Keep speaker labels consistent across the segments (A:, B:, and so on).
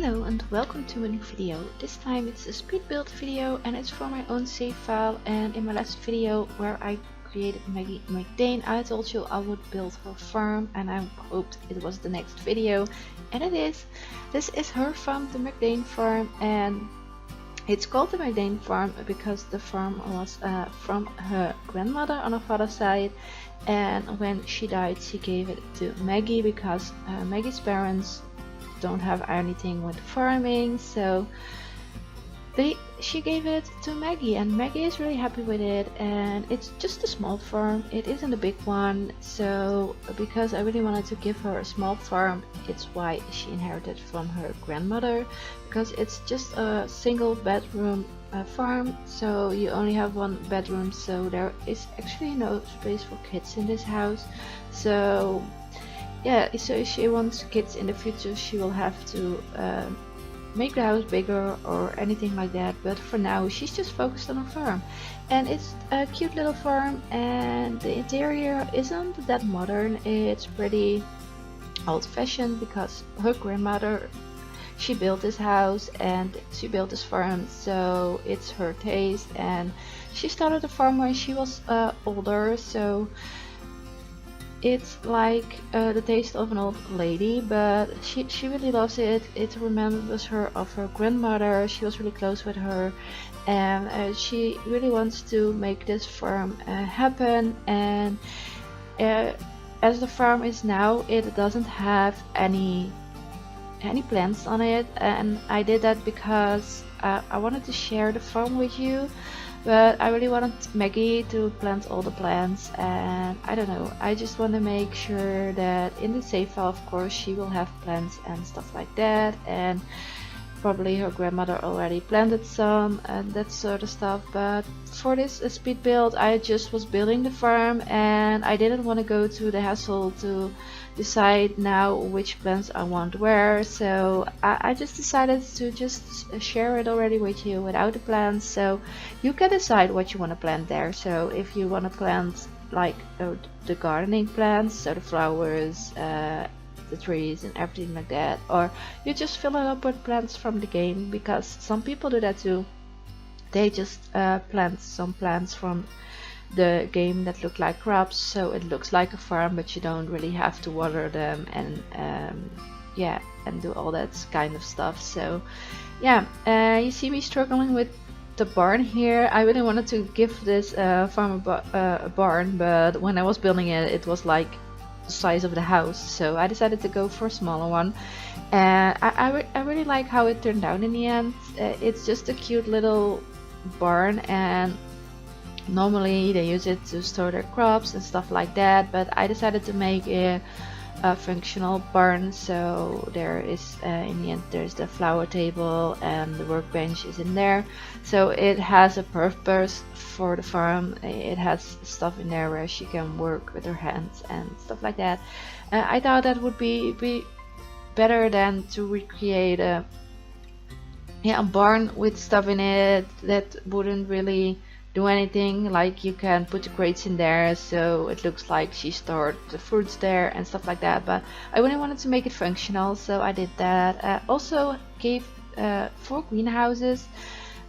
A: Hello and welcome to a new video. This time it's a speed build video and it's for my own save file. And in my last video where I created Maggie McDane, I told you I would build her farm and I hoped it was the next video, and it is. This is her farm, the McDane farm, and it's called the McDane farm because the farm was from her grandmother on her father's side, and when she died she gave it to Maggie because Maggie's parents don't have anything with farming, so she gave it to Maggie, and Maggie is really happy with it. And it's just a small farm, it isn't a big one, so because I really wanted to give her a small farm, it's why she inherited from her grandmother, because it's just a single bedroom farm, so you only have one bedroom, so there is actually no space for kids in this house. So yeah, so if she wants kids in the future, she will have to make the house bigger or anything like that, but for now she's just focused on her farm. And it's a cute little farm, and the interior isn't that modern, it's pretty old-fashioned because her grandmother, she built this house and she built this farm, so it's her taste, and she started the farm when she was older, so it's like the taste of an old lady, but she really loves it. It remembers her of her grandmother. She was really close with her, and she really wants to make this farm happen. And as the farm is now, it doesn't have any plants on it, and I did that because I wanted to share the farm with you. But I really wanted Maggie to plant all the plants, and I don't know, I just want to make sure that in the save file, of course, she will have plants and stuff like that, and probably her grandmother already planted some and that sort of stuff. But for this speed build, I just was building the farm and I didn't want to go through the hassle to decide now which plants I want where, so I just decided to just share it already with you without the plants, so you can decide what you want to plant there. So if you want to plant like the gardening plants, so the flowers, the trees and everything like that, or you just fill it up with plants from the game, because some people do that too. They just plant some plants from the game that look like crops, so it looks like a farm, but you don't really have to water them and yeah, and do all that kind of stuff. So yeah, you see me struggling with the barn here. I really wanted to give this farm a barn, but when I was building it, it was like the size of the house, so I decided to go for a smaller one. And I really like how it turned out in the end. It's just a cute little barn, and normally they use it to store their crops and stuff like that, but I decided to make it a functional barn. So there is in the end there's the flower table and the workbench is in there, so it has a purpose for the farm. It has stuff in there where she can work with her hands and stuff like that. I thought that would be better than to recreate a barn with stuff in it that wouldn't really do anything. Like you can put the crates in there, so it looks like she stored the fruits there and stuff like that, but I really wanted to make it functional, so I did that. Also gave 4 greenhouses.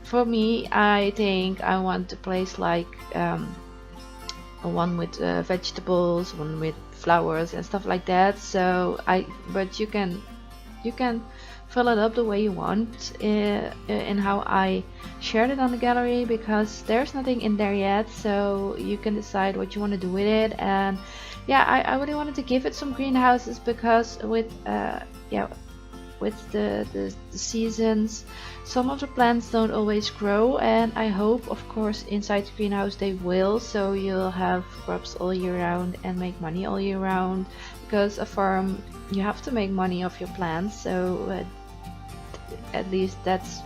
A: For me, I think I want to place like one with vegetables, one with flowers and stuff like that. So but you can fill it up the way you want in how I shared it on the gallery, because there's nothing in there yet, so you can decide what you want to do with it. And yeah, I really wanted to give it some greenhouses because with the seasons, some of the plants don't always grow, and I hope of course inside the greenhouse they will, so you'll have crops all year round and make money all year round, because a farm, you have to make money off your plants. So at least that's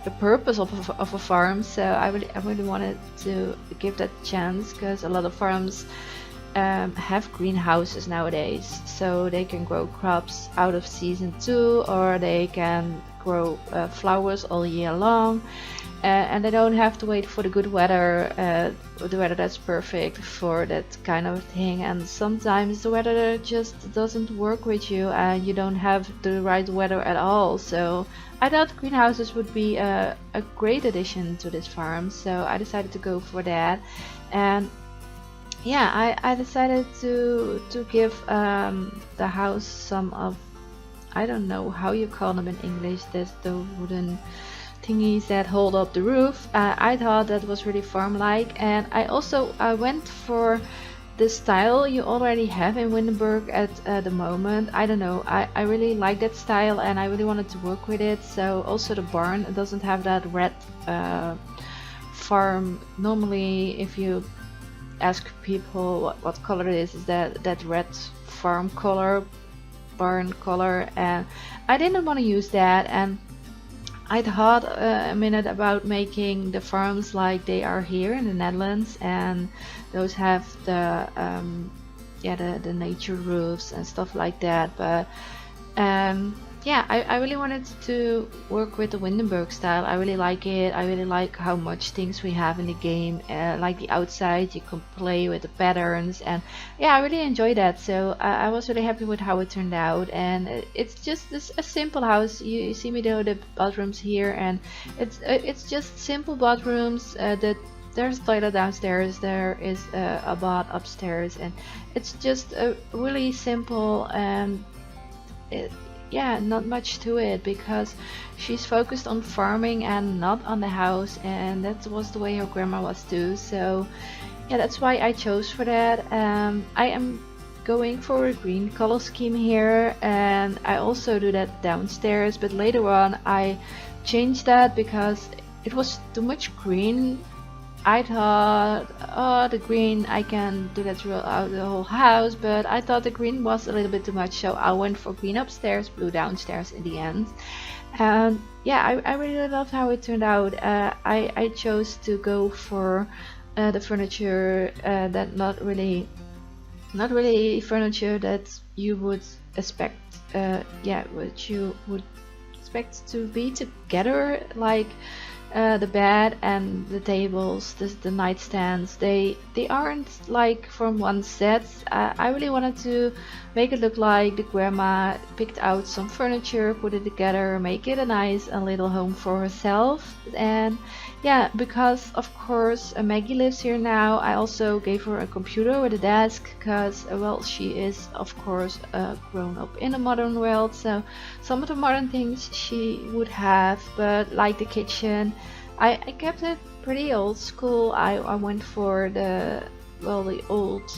A: the purpose of a farm. So I really wanted to give that chance, because a lot of farms have greenhouses nowadays, so they can grow crops out of season too, or they can grow flowers all year long. and I don't have to wait for the good weather, the weather that's perfect for that kind of thing. And sometimes the weather just doesn't work with you and you don't have the right weather at all. So I thought greenhouses would be a great addition to this farm, so I decided to go for that. And yeah, I decided to give the house some of, I don't know how you call them in English, there's the wooden thingies that hold up the roof. I thought that was really farm-like, and I also went for the style you already have in Windenburg at the moment. I don't know, I really like that style and I really wanted to work with it. So also the barn doesn't have that red farm. Normally if you ask people what color it is that red farm color, barn color, and I didn't want to use that. And I thought a minute about making the farms like they are here in the Netherlands, and those have the yeah, the nature roofs and stuff like that. But yeah, I really wanted to work with the Windenburg style. I really like it. I really like how much things we have in the game, like the outside, you can play with the patterns, and yeah, I really enjoy that. So I was really happy with how it turned out. And it's just a simple house. You see me do the bathrooms here, and it's just simple bathrooms. There's a toilet downstairs, there is a bath upstairs, and it's just really simple. And yeah, not much to it because she's focused on farming and not on the house, and that was the way her grandma was too. So yeah, that's why I chose for that. I am going for a green color scheme here, and I also do that downstairs, but later on I changed that because it was too much green. I thought, oh, the green, I can do that throughout the whole house, but I thought the green was a little bit too much, so I went for green upstairs, blue downstairs in the end. And yeah, I really loved how it turned out. I chose to go for the furniture that not really furniture that you would expect, yeah, what you would expect to be together, like the bed and the tables, the nightstands. They aren't like from one set. I really wanted to make it look like the grandma picked out some furniture, put it together, make it a nice little home for herself. And yeah, because of course Maggie lives here now, I also gave her a computer with a desk, because well, she is of course grown up in a modern world, so some of the modern things she would have, but like the kitchen, I kept it pretty old school. I went for the old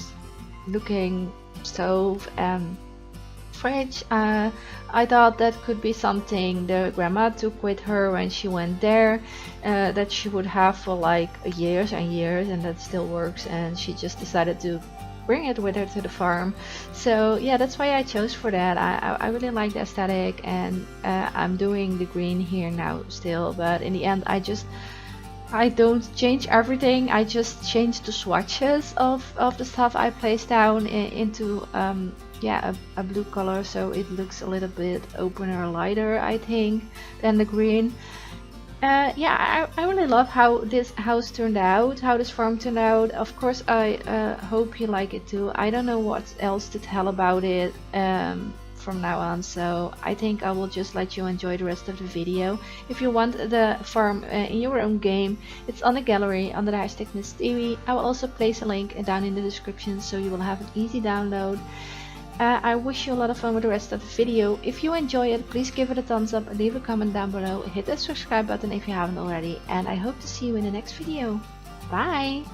A: looking stove and fridge. I thought that could be something the grandma took with her when she went there, that she would have for like years and years, and that still works, and she just decided to bring it with her to the farm. So yeah, that's why I chose for that. I really like the aesthetic, and I'm doing the green here now still, but in the end I don't change everything. I just change the swatches of the stuff I placed down into yeah, a blue color, so it looks a little bit opener, lighter, I think, than the green. Yeah, I really love how this house turned out, how this farm turned out. Of course, I hope you like it too. I don't know what else to tell about it from now on, so I think I will just let you enjoy the rest of the video. If you want the farm in your own game, it's on the gallery under the hashtag MissDiwy. I will also place a link down in the description, so you will have an easy download. I wish you a lot of fun with the rest of the video. If you enjoy it, please give it a thumbs up and leave a comment down below. Hit that subscribe button if you haven't already, and I hope to see you in the next video. Bye!